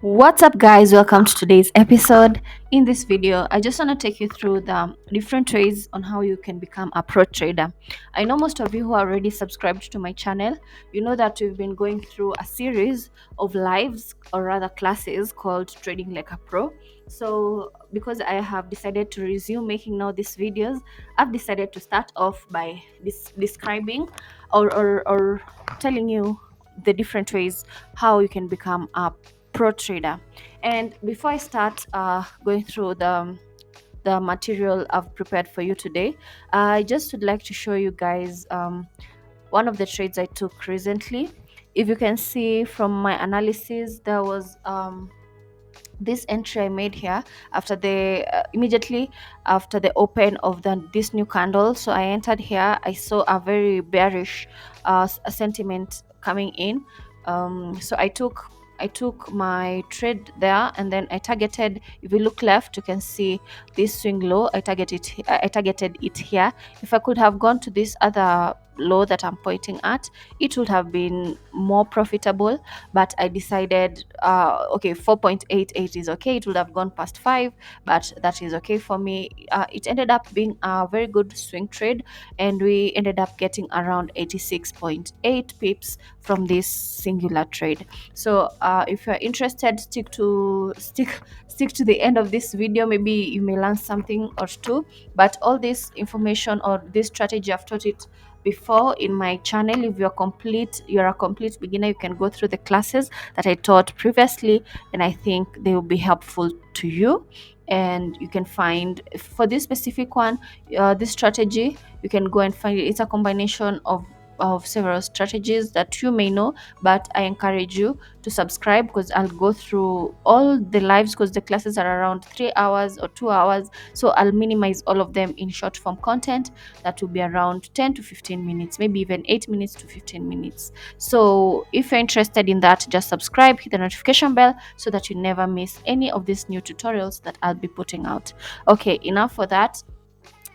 What's up, guys? Welcome to today's episode. In this video, I just want to take you through the different ways on how you can become a pro trader. I know most of you who are already subscribed to my channel, you know that we've been going through a series of lives or rather classes called Trading Like a Pro. So, because I have decided to resume making now these videos, I've decided to start off by describing or telling you the different ways how you can become a pro trader. And before I start going through the material I've prepared for you today, I just would like to show you guys one of the trades I took recently. If you can see from my analysis, there was this entry I made here after the immediately after the open of this new candle. So I entered here. I saw a very bearish sentiment coming in. So I took my trade there, and then I targeted. If you look left, you can see this swing low. I targeted it here. If I could have gone to this other low that I'm pointing at, it would have been more profitable, but I decided okay, 4.88 is okay. It would have gone past 5, but that is okay for me. It ended up being a very good swing trade, and we ended up getting around 86.8 pips from this singular trade. So if you're interested, stick to the end of this video. Maybe you may learn something or two, but all this information or this strategy, I've taught it before in my channel. If you're a complete beginner, you can go through the classes that I taught previously, and I think they will be helpful to you. And you can find, for this specific one, this strategy, you can go and find it. It's a combination of several strategies that you may know, but I encourage you to subscribe, because I'll go through all the lives, because the classes are around 3 hours or 2 hours. So I'll minimize all of them in short form content that will be around 10 to 15 minutes, maybe even 8 minutes to 15 minutes. So if you're interested in that, just subscribe, hit the notification bell so that you never miss any of these new tutorials that I'll be putting out. Okay, enough for that.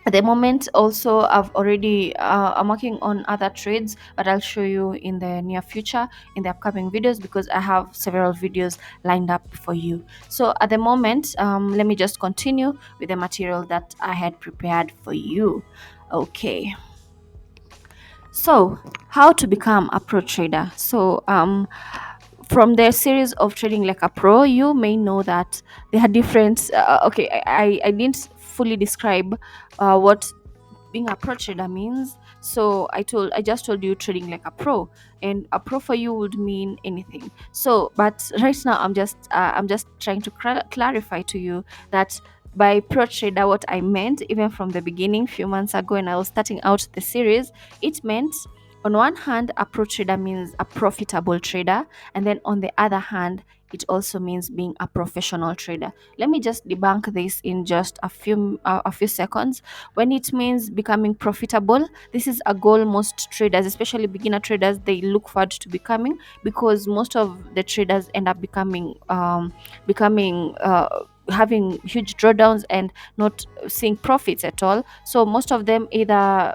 At the moment, also, I'm working on other trades, but I'll show you in the near future in the upcoming videos, because I have several videos lined up for you. So at the moment, let me just continue with the material that I had prepared for you. Okay, so how to become a pro trader. So from the series of Trading Like a Pro, you may know that there are different okay, I didn't fully describe what being a pro trader means. So I just told you trading like a pro, and a pro for you would mean anything. So but right now I'm just trying to clarify to you that by pro trader, what I meant even from the beginning, few months ago, when I was starting out the series, it meant, on one hand, a pro trader means a profitable trader, and then on the other hand, it also means being a professional trader. Let me just debunk this in just a few seconds. When it means becoming profitable, this is a goal most traders, especially beginner traders, they look forward to becoming, because most of the traders end up becoming having huge drawdowns and not seeing profits at all. So most of them either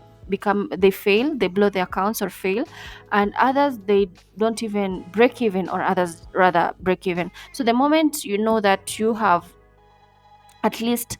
they fail, they blow their accounts or fail, and others, they don't even break even, or others rather break even. So the moment you know that you have at least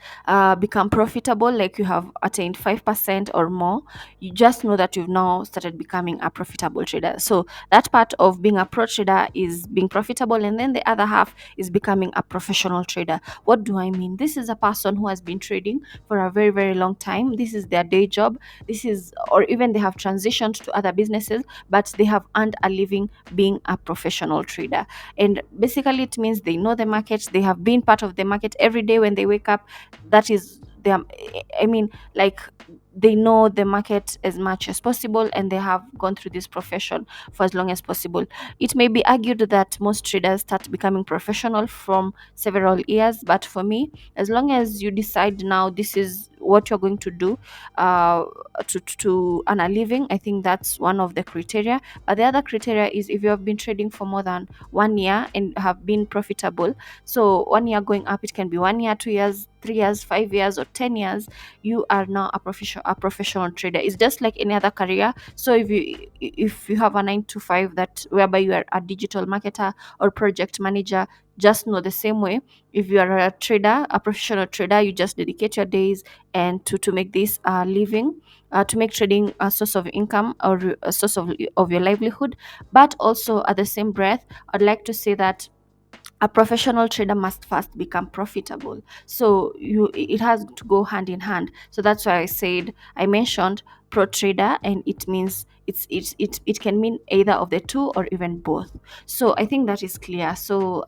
become profitable, like you have attained 5% or more, you just know that you've now started becoming a profitable trader. So that part of being a pro trader is being profitable, and then the other half is becoming a professional trader. What do I mean? This is a person who has been trading for a very, very long time. This is their day job. This is, or even they have transitioned to other businesses, but they have earned a living being a professional trader. And basically, it means they know the market, they have been part of the market every day when they wake up. That is them. I mean, like, they know the market as much as possible, and they have gone through this profession for as long as possible. It may be argued that most traders start becoming professional from several years, but for me, as long as you decide now this is what you're going to do uh, to earn a living, I think that's one of the criteria. But the other criteria is if you have been trading for more than 1 year and have been profitable. So 1 year going up, it can be 1 year, 2 years, 3 years, 5 years, or 10 years. You are now a professional trader. It's just like any other career. So if you have a 9 to 5, that whereby you are a digital marketer or project manager, Just know the same way, if you are a trader, a professional trader, you just dedicate your days and to make this living, to make trading a source of income or a source of your livelihood. But also at the same breath, I'd like to say that a professional trader must first become profitable. So it has to go hand in hand. So that's why I mentioned pro trader, and it means it can mean either of the two or even both. So I think that is clear. So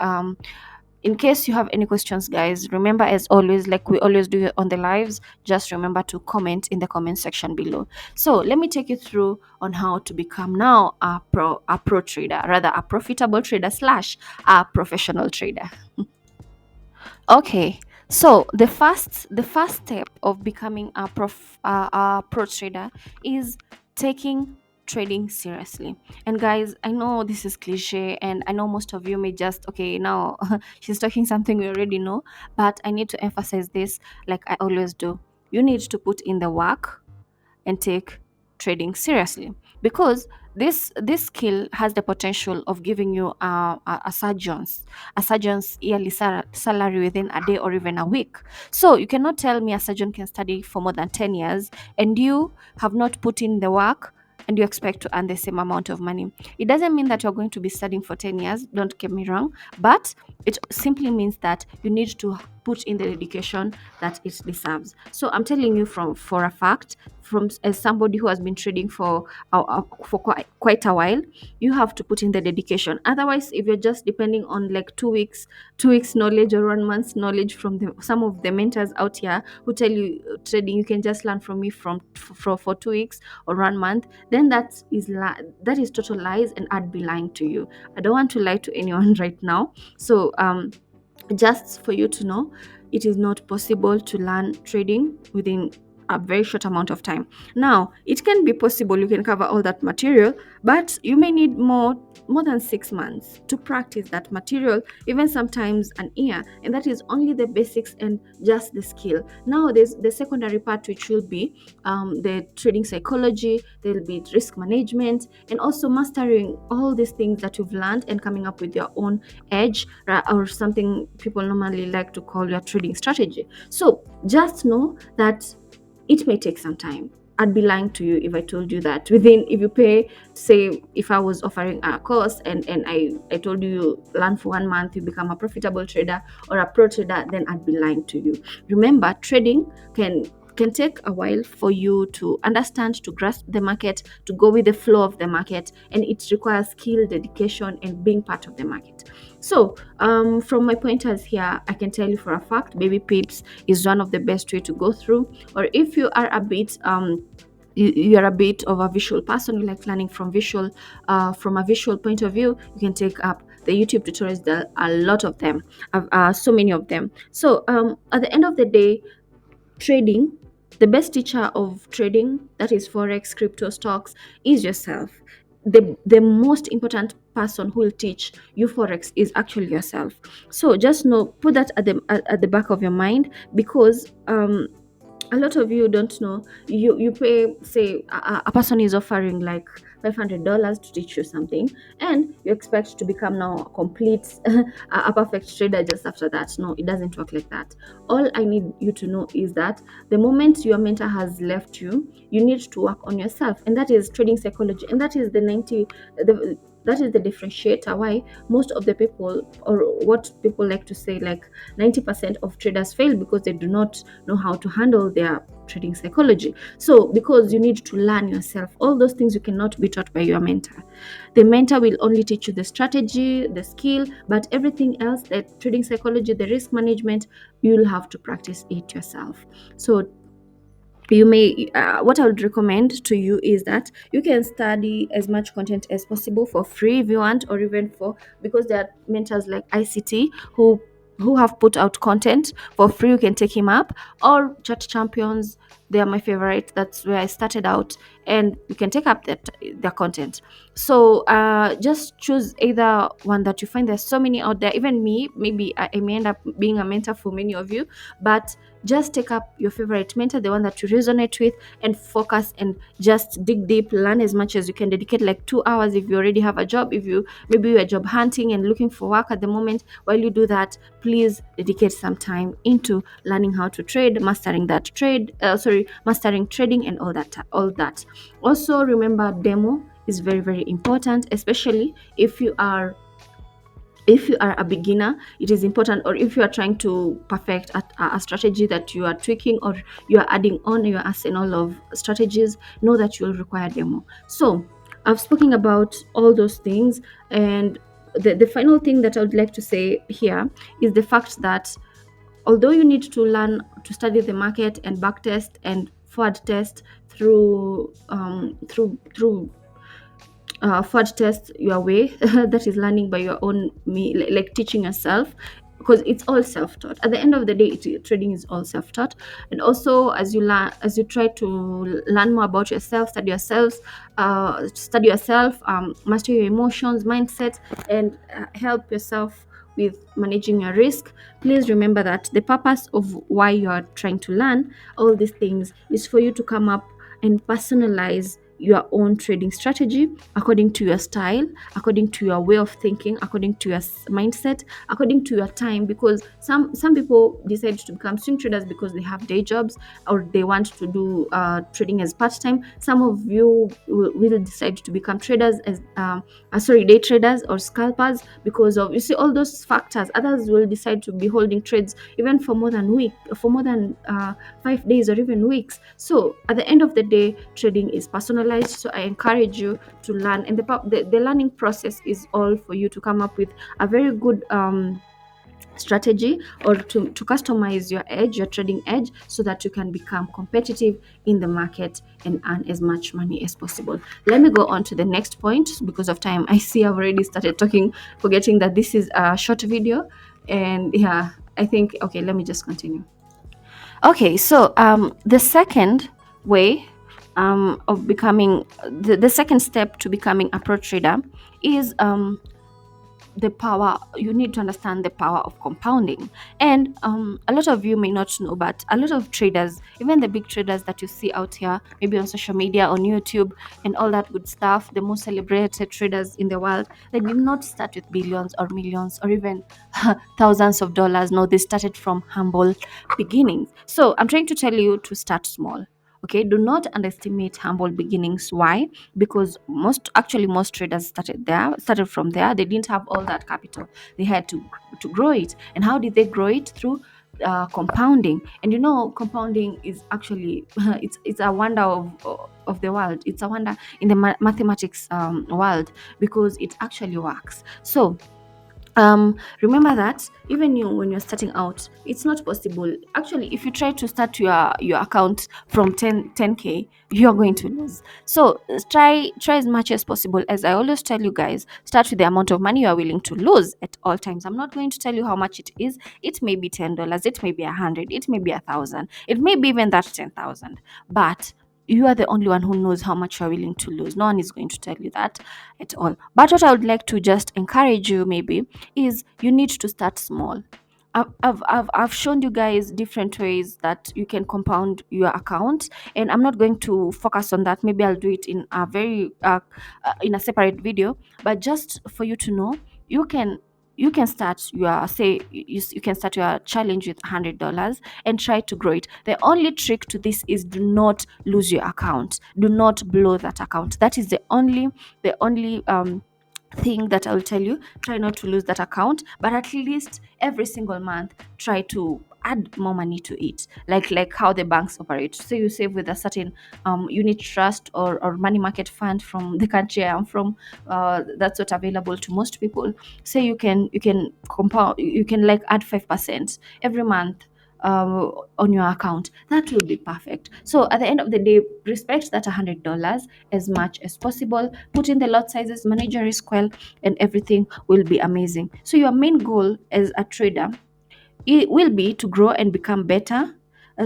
in case you have any questions, guys, remember, as always, like we always do on the lives, just remember to comment in the comment section below. So let me take you through on how to become now a pro trader, rather a profitable trader slash a professional trader. Okay, so the first step of becoming a pro trader is taking trading seriously. And guys, I know this is cliche, and I know most of you may just, okay, now she's talking something we already know, but I need to emphasize this, like I always do. You need to put in the work and take trading seriously, because this skill has the potential of giving you a surgeon's yearly salary within a day or even a week. So you cannot tell me a surgeon can study for more than 10 years and you have not put in the work and you expect to earn the same amount of money. It doesn't mean that you're going to be studying for 10 years, don't get me wrong, but it simply means that you need to put in the dedication that it deserves. So I'm telling you from for a fact, from as somebody who has been trading for quite a while, you have to put in the dedication. Otherwise, if you're just depending on like 2 weeks knowledge or 1 month's knowledge from some of the mentors out here who tell you trading you can just learn from me for 2 weeks or 1 month, then that is total lies, and I'd be lying to you. I don't want to lie to anyone right now. So just for you to know, it is not possible to learn trading within a very short amount of time. Now it can be possible, you can cover all that material, but you may need more than 6 months to practice that material, even sometimes an year, and that is only the basics and just the skill. Now there's the secondary part, which will be the trading psychology, there'll be risk management, and also mastering all these things that you've learned and coming up with your own edge, or something people normally like to call your trading strategy. So just know that it may take some time. I'd be lying to you if I told you that within, if you pay, say if I was offering a course and I told you you learn for 1 month, you become a profitable trader or a pro trader, then I'd be lying to you. Remember, trading can take a while for you to understand, to grasp the market, to go with the flow of the market, and it requires skill, dedication, and being part of the market. So from my pointers here, I can tell you for a fact, baby pips is one of the best way to go through. Or if you are a bit you are a bit of a visual person, you like learning from a visual point of view, you can take up the YouTube tutorials. There are a lot of them, so many of them. So at the end of the day, trading, the best teacher of trading, that is forex, crypto, stocks, is yourself. The most important person who will teach you forex is actually yourself. So just know, put that at the back of your mind, because a lot of you don't know. You pay, say a person is offering like $500 to teach you something, and you expect to become now a complete a perfect trader just after that. No, it doesn't work like that. All I need you to know is that the moment your mentor has left you, you need to work on yourself, and that is trading psychology, and that is that is the differentiator why most of the people, or what people like to say, like 90% of traders fail, because they do not know how to handle their trading psychology. So because you need to learn yourself, all those things you cannot be taught by your mentor. The mentor will only teach you the strategy, the skill, but everything else, the trading psychology, the risk management, you'll have to practice it yourself. So you may what I would recommend to you is that you can study as much content as possible for free if you want, or even for, because there are mentors like ICT who have put out content for free. You can take him up, or chat champions, They are my favorite. That's where I started out, and you can take up their content. So just choose either one that you find. There's so many out there. Even me, maybe I may end up being a mentor for many of you, but just take up your favorite mentor, the one that you resonate with, and focus and just dig deep, learn as much as you can. Dedicate like 2 hours if you already have a job. If you maybe you're job hunting and looking for work at the moment, while you do that, please dedicate some time into learning how to trade, mastering that trade. Mastering trading and all that. Also, remember demo is very very important, especially if you are a beginner. It is important, or if you are trying to perfect a strategy that you are tweaking, or you are adding on your arsenal of strategies, know that you will require demo. So I've spoken about all those things, and the final thing that I would like to say here is the fact that although you need to learn to study the market and backtest and forward test through forward test your way, that is learning by your own me, like teaching yourself, because it's all self-taught. At the end of the day, trading is all self-taught. And also, as you try to learn more about yourself, study yourself, master your emotions, mindset, and help yourself with managing your risk. Please remember that the purpose of why you are trying to learn all these things is for you to come up and personalize your own trading strategy according to your style, according to your way of thinking, according to your mindset, according to your time. Because some people decide to become swing traders because they have day jobs, or they want to do trading as part time. Some of you will decide to become traders as day traders or scalpers because of, you see, all those factors. Others will decide to be holding trades even for more than 5 days or even weeks. So at the end of the day, trading is personalized. So I encourage you to learn, and the learning process is all for you to come up with a very good strategy, or to customize your trading edge, so that you can become competitive in the market and earn as much money as possible. Let me go on to the next point. Because of time, I see I've already started talking, forgetting that this is a short video. And yeah, I think, okay, let me just continue. Okay, so the second way of becoming the second step to becoming a pro trader is the power. You need to understand the power of compounding. And a lot of you may not know, but a lot of traders, even the big traders that you see out here, maybe on social media, on YouTube, and all that good stuff, the most celebrated traders in the world, they did not start with billions or millions or even thousands of dollars. No, they started from humble beginnings. So I'm trying to tell you to start small. Okay, do not underestimate humble beginnings. Why? Because most traders started from there. They didn't have all that capital. They had to grow it. And how did they grow it? Through compounding. And you know, compounding is actually it's a wonder of the world. It's a wonder in the mathematics world, because it actually works. So remember that even you, when you're starting out, it's not possible. Actually, if you try to start your account from 10k, you're going to lose. So try as much as possible. As I always tell you guys, start with the amount of money you are willing to lose at all times. I'm not going to tell you how much it is. It may be $10, it may be 100, it may be 1,000, it may be even that 10,000. But you are the only one who knows how much you are willing to lose. No one is going to tell you that at all. But what I would like to just encourage you maybe is you need to start small. I've shown you guys different ways that you can compound your account, and I'm not going to focus on that. Maybe I'll do it in a separate video. But just for you to know, you can you can start your say you can start your challenge with $100 and try to grow it. The only trick to this is do not lose your account. Do not blow that account. That is the only thing that I'll tell you. Try not to lose that account, but at least every single month try to add more money to it, like how the banks operate. So you save with a certain unit trust or money market fund from the country I am from. That's what available to most people. Say you can compound, you can like add 5% every month on your account. That will be perfect. So at the end of the day, respect that $100 as much as possible. Put in the lot sizes, manage your risk well, and everything will be amazing. So your main goal as a trader, it will be to grow and become better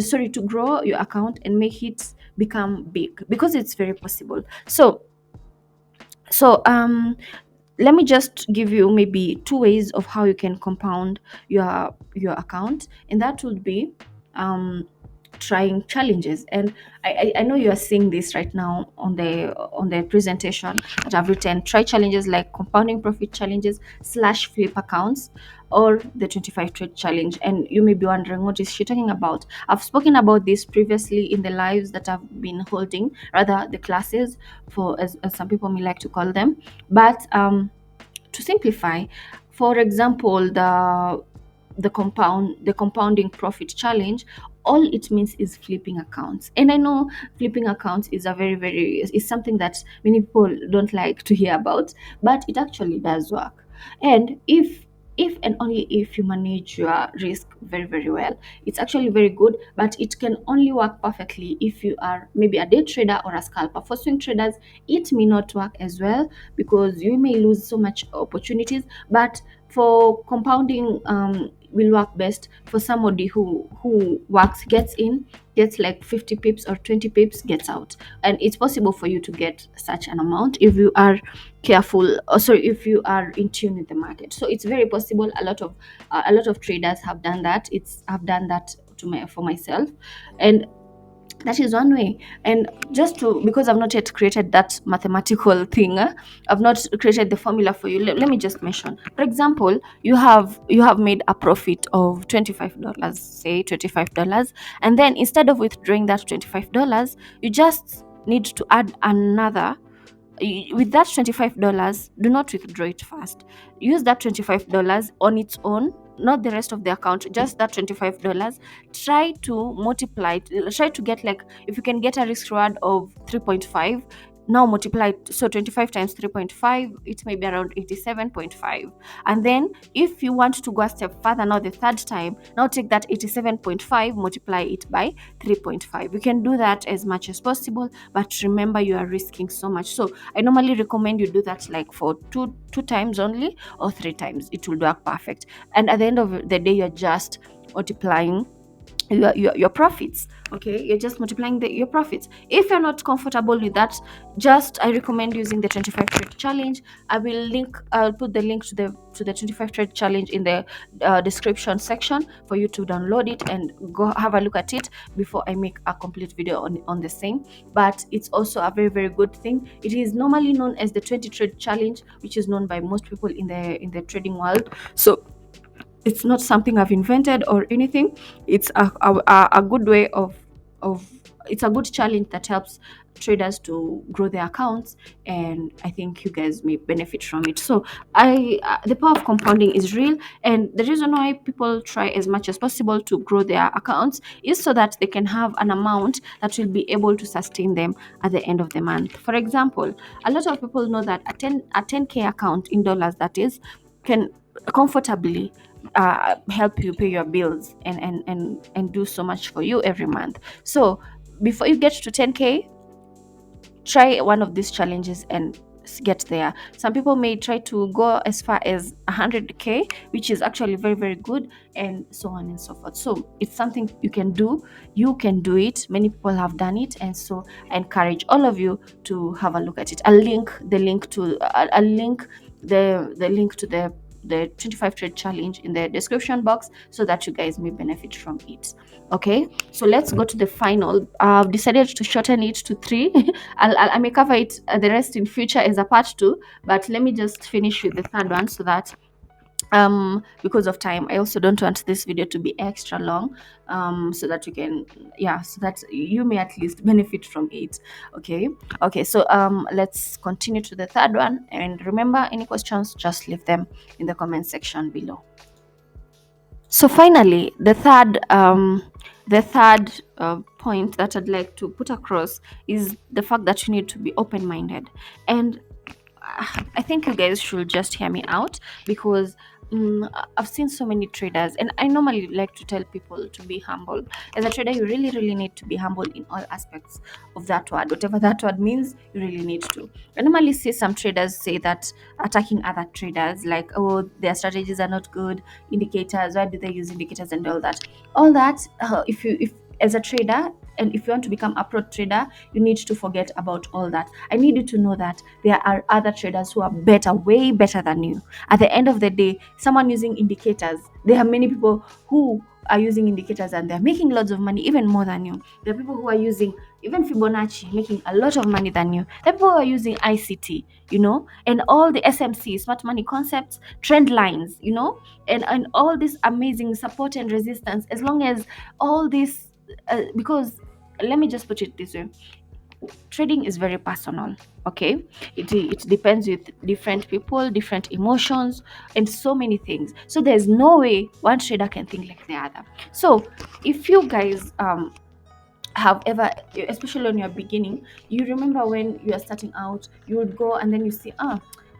to grow your account and make it become big, because it's very possible. So let me just give you maybe two ways of how you can compound your account, and that would be um trying challenges. And I know you are seeing this right now on the presentation that I've written. Try challenges like compounding profit challenges slash flip accounts, or the 25 trade challenge. And you may be wondering, what is she talking about? I've spoken about this previously in the lives that I've been holding, rather the classes, for as some people may like to call them. But to simplify, for example, the compounding profit challenge, all it means is flipping accounts. And I know flipping accounts is a very is something that many people don't like to hear about, but it actually does work. And if and only if you manage your risk very well, it's actually very good. But it can only work perfectly if you are maybe a day trader or a scalper. For swing traders, it may not work as well, because you may lose so much opportunities. But for compounding, will work best for somebody who works, gets in, gets like 50 pips or 20 pips, gets out. And it's possible for you to get such an amount if you are careful, or sorry, if you are in tune with the market. So it's very possible. A lot of traders have done that. I've done that for myself. And that is one way. And just to, because I've not yet created that mathematical thing, I've not created the formula for you. Let me just mention, for example, you have made a profit of $25, say $25. And then instead of withdrawing that $25, you just need to add another. With that $25, do not withdraw it first. Use that $25 on its own, not the rest of the account, just that $25. Try to multiply it, try to get, like, if you can get a risk reward of 3.5, now multiply it. So 25 times 3.5, it may be around 87.5. And then if you want to go a step further, now the third time, now take that 87.5, multiply it by 3.5. You can do that as much as possible, but remember, you are risking so much. So I normally recommend you do that like for two times only, or three times. It will work perfect. And at the end of the day, you're just multiplying your profits. Okay, you're just multiplying your profits. If you're not comfortable with that, just I recommend using the 25 trade challenge. I'll put the link to the 25 trade challenge in the description section for you to download it and go have a look at it before I make a complete video on the same. But it's also a very good thing. It is normally known as the 20 trade challenge, which is known by most people in the trading world. So it's not something I've invented or anything. It's a good way of it's a good challenge that helps traders to grow their accounts, and I think you guys may benefit from it. So I the power of compounding is real, and the reason why people try as much as possible to grow their accounts is so that they can have an amount that will be able to sustain them at the end of the month. For example, a lot of people know that a 10K account in dollars, that is, can comfortably help you pay your bills and do so much for you every month. So before you get to 10K, try one of these challenges and get there. Some people may try to go as far as 100K, which is actually very good, and so on and so forth. So it's something you can do. You can do it. Many people have done it, and so I encourage all of you to have a look at it. I'll link the link to the link to the 25 trade challenge in the description box, so that you guys may benefit from it. Okay, so let's go to the final. I've decided to shorten it to three. I may cover it the rest in future as a part two, but let me just finish with the third one, so that because of time, I also don't want this video to be extra long, so that you can, yeah, so that you may at least benefit from it. Okay, so let's continue to the third one. And remember, any questions, just leave them in the comment section below. So finally, the third point that I'd like to put across is the fact that you need to be open-minded. And I think you guys should just hear me out, because I've seen so many traders, and I normally like to tell people to be humble. As a trader, you really need to be humble in all aspects of that word, whatever that word means. You really need to. I normally see some traders say that attacking other traders, like, oh, their strategies are not good, indicators, why do they use indicators, and all that. All that, if as a trader, and if you want to become a pro trader, you need to forget about all that. I need you to know that there are other traders who are better, way better than you. At the end of the day, someone using indicators, there are many people who are using indicators and they're making lots of money, even more than you. There are people who are using even Fibonacci, making a lot of money than you. There are people who are using ICT, and all the SMC, smart money concepts, trend lines, and all this amazing support and resistance. As long as all this, because let me just put it this way: trading is very personal. Okay, it depends with different people, different emotions, and so many things. So there's no way one trader can think like the other. So if you guys have ever, especially when you're beginning, you remember when you are starting out, you would go and then you see,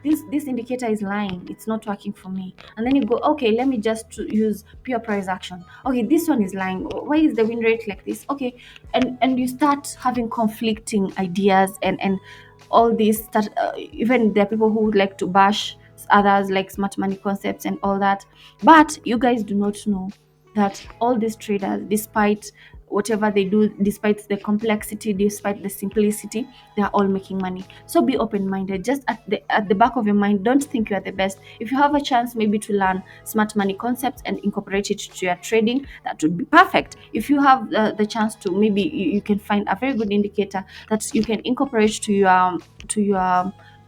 this indicator is lying, it's not working for me, and then you go, okay, let me just use pure price action. Okay, this one is lying, why is the win rate like this? Okay, and you start having conflicting ideas, and all this start, even there are people who would like to bash others like smart money concepts and all that. But you guys do not know that all these traders, despite whatever they do, despite the complexity, despite the simplicity, they are all making money. So be open-minded. Just at the back of your mind, don't think you are the best. If you have a chance maybe to learn smart money concepts and incorporate it to your trading, that would be perfect. If you have the chance to, maybe you can find a very good indicator that you can incorporate to your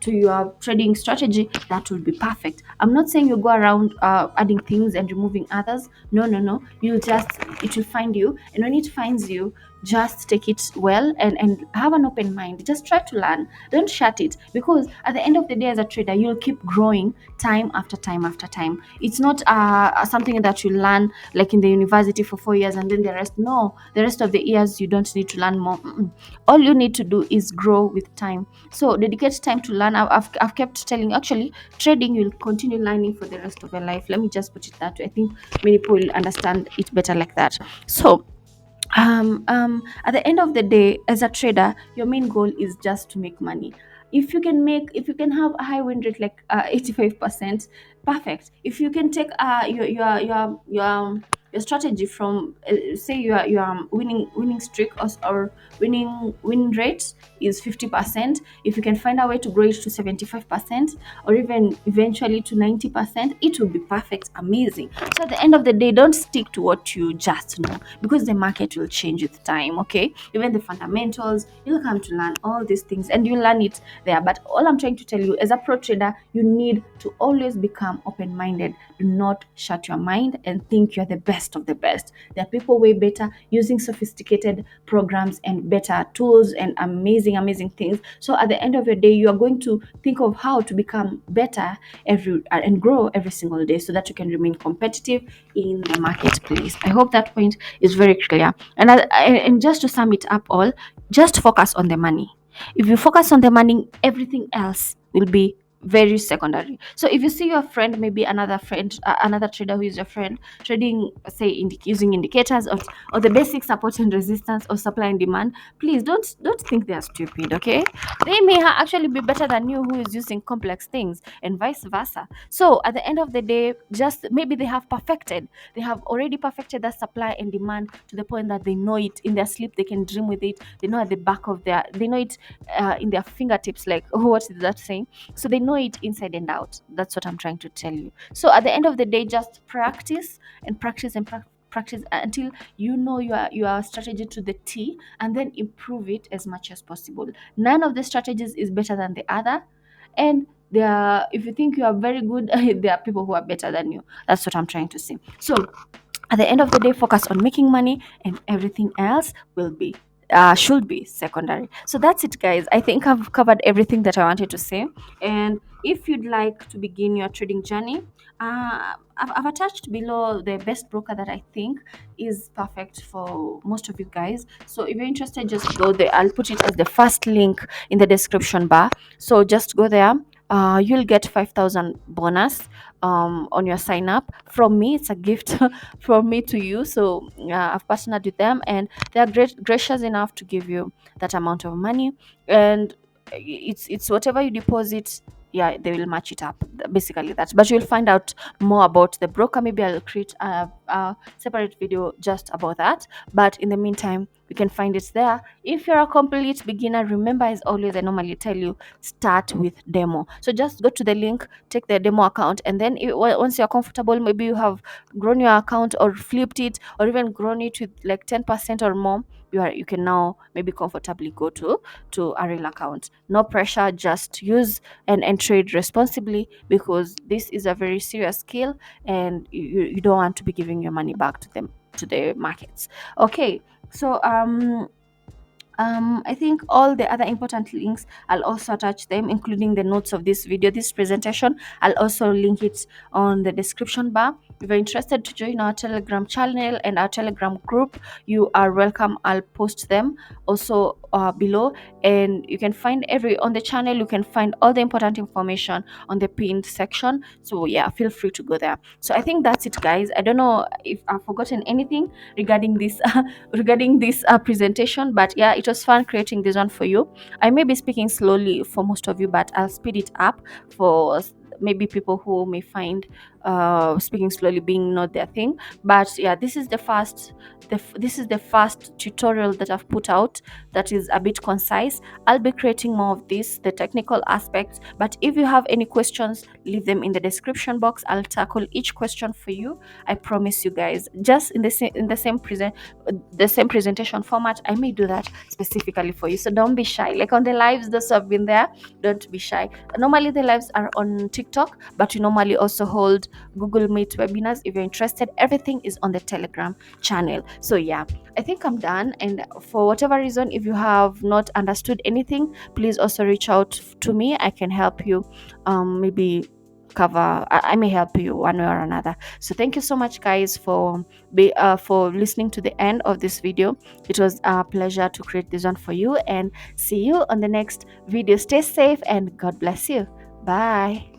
to your trading strategy, that will be perfect. I'm not saying you go around adding things and removing others. No, no, no. It will find you, and when it finds you, just take it well, and have an open mind. Just try to learn. Don't shut it, because at the end of the day, as a trader, you'll keep growing time after time after time. It's not something that you learn like in the university for 4 years and then the rest. No, the rest of the years you don't need to learn more. All you need to do is grow with time. So dedicate time to learn. I've kept telling you, actually, trading, you'll continue learning for the rest of your life. Let me just put it that way. I think many people will understand it better like that. So at the end of the day, as a trader, your main goal is just to make money. If you can have a high win rate like 85%, perfect. If you can take your strategy from, say your winning streak, or win rate is 50%. If you can find a way to grow it to 75%, or even eventually to 90%, it will be perfect, amazing. So at the end of the day, don't stick to what you just know, because the market will change with time. Okay, even the fundamentals, you'll come to learn all these things and you learn it there. But all I'm trying to tell you, as a pro trader, you need to always become open-minded. Do not shut your mind and think you're the best of the best. There are people way better, using sophisticated programs and better tools and amazing things. So at the end of the day, you are going to think of how to become better and grow every single day, so that you can remain competitive in the marketplace. I hope that point is very clear. And just to sum it up all, just focus on the money. If you focus on the money, everything else will be very secondary. So if you see your friend, maybe another friend, another trader who is your friend, trading, say, using indicators, or the basic support and resistance, or supply and demand, please don't think they are stupid. Okay, they may actually be better than you, who is using complex things, and vice versa. So at the end of the day, just maybe they have already perfected that supply and demand to the point that they know it in their sleep, they can dream with it, they know at the back of they know it in their fingertips, like, oh, what is that saying? So they know it inside and out. That's what I'm trying to tell you. So at the end of the day, just practice and practice and practice until you know your strategy to the T, and then improve it as much as possible. None of the strategies is better than the other, and if you think you are very good, there are people who are better than you. That's what I'm trying to say. So at the end of the day, focus on making money, and everything else will be should be secondary. So that's it, guys. I think I've covered everything that I wanted to say. And if you'd like to begin your trading journey, I've attached below the best broker that I think is perfect for most of you guys. So if you're interested, just go there. I'll put it as the first link in the description bar. So just go there. You'll get 5,000 bonus on your sign up from me. It's a gift from me to you. So I've partnered with them, and they are gracious enough to give you that amount of money. And it's whatever you deposit. yeah, they will match it up, basically that. But you'll find out more about the broker. Maybe I'll create a separate video just about that, but in the meantime you can find it there. If you're a complete beginner, remember, as always, I normally tell you, start with demo. So just go to the link, take the demo account, and then once you're comfortable, maybe you have grown your account or flipped it or even grown it with like 10% or more, you can now maybe comfortably go to a real account. No pressure, just use and trade responsibly, because this is a very serious skill, and you don't want to be giving your money back to the markets. Okay, so I think all the other important links, I'll also attach them, including the notes of this video, this presentation. I'll also link it on the description bar. If you're interested to join our Telegram channel and our Telegram group, you are welcome. I'll post them also below, and you can find on the channel, you can find all the important information on the pinned section. So yeah, feel free to go there. So I think that's it, guys. I don't know if I've forgotten anything regarding this regarding this presentation, but yeah, it was fun creating this one for you. I may be speaking slowly for most of you, but I'll speed it up for maybe people who may find speaking slowly being not their thing. But yeah, this is the first tutorial that I've put out that is a bit concise. I'll be creating more of this, the technical aspects, but if you have any questions, leave them in the description box. I'll tackle each question for you. I promise you guys, just in the same presentation format, I may do that specifically for you. So don't be shy. Like on the lives, those who have been there, don't be shy. Normally the lives are on TikTok, but we normally also hold Google Meet webinars. If you're interested, everything is on the Telegram channel. So yeah, I think I'm done. And for whatever reason, if you have not understood anything, please also reach out to me. I can help you. Maybe I may help you one way or another. So thank you so much, guys, for listening to the end of this video. It was a pleasure to create this one for you, and see you on the next video. Stay safe and God bless you. Bye.